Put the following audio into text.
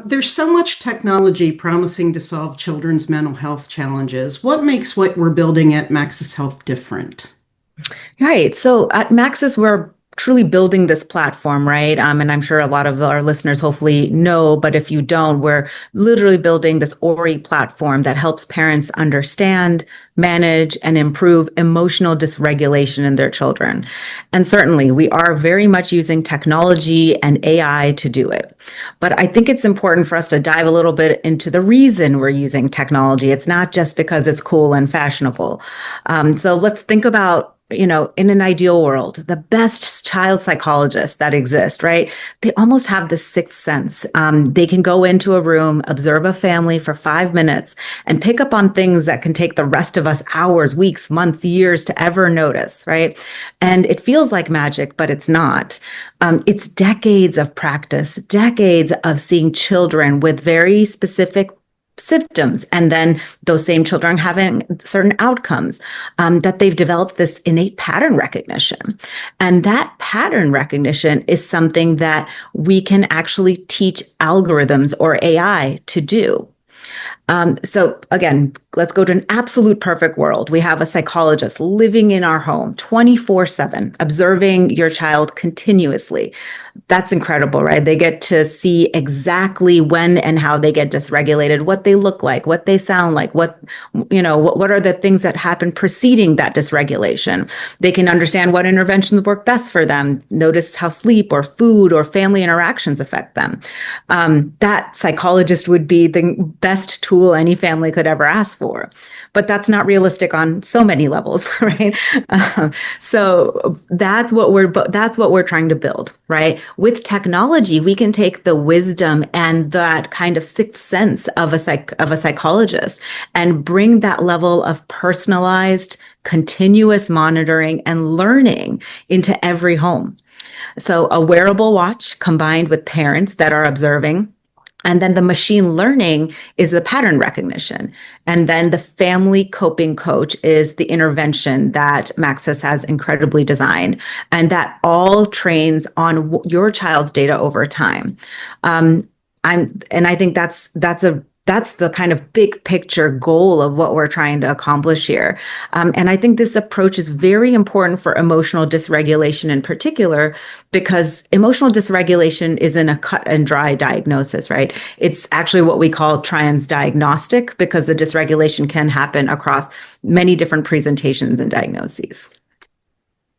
There's so much technology promising to solve children's mental health challenges. What makes what we're building at Maxis Health different? Right. So at Maxis, we're truly building this platform, right? And I'm sure a lot of our listeners hopefully know, but if you don't, we're literally building this Ori platform that helps parents understand, manage, and improve emotional dysregulation in their children. And certainly, we are very much using technology and AI to do it. But I think it's important for us to dive a little bit into the reason we're using technology. It's not just because it's cool and fashionable. So let's think about, in an ideal world, the best child psychologists that exist, right? They almost have this sixth sense. They can go into a room, observe a family for 5 minutes, and pick up on things that can take the rest of us hours, weeks, months, years to ever notice, right? And it feels like magic, but it's not. It's decades of practice, decades of seeing children with very specific symptoms, and then those same children having certain outcomes, that they've developed this innate pattern recognition. And that pattern recognition is something that we can actually teach algorithms or AI to do. So again, let's go to an absolute perfect world. We have a psychologist living in our home 24/7, observing your child continuously. That's incredible, right? They get to see exactly when and how they get dysregulated, what they look like, what they sound like, what are the things that happen preceding that dysregulation. They can understand what interventions work best for them, notice how sleep or food or family interactions affect them. That psychologist would be the best tool any family could ever ask for. But that's not realistic on so many levels, right? So that's what we're trying to build, right? With technology, we can take the wisdom and that kind of sixth sense of a psychologist and bring that level of personalized, continuous monitoring and learning into every home. So a wearable watch combined with parents that are observing. And then the machine learning is the pattern recognition. And then the family coping coach is the intervention that Maxis has incredibly designed. And that all trains on your child's data over time. I think that's the kind of big picture goal of what we're trying to accomplish here. And I think this approach is very important for emotional dysregulation in particular, because emotional dysregulation isn't a cut and dry diagnosis, right? It's actually what we call transdiagnostic, because the dysregulation can happen across many different presentations and diagnoses.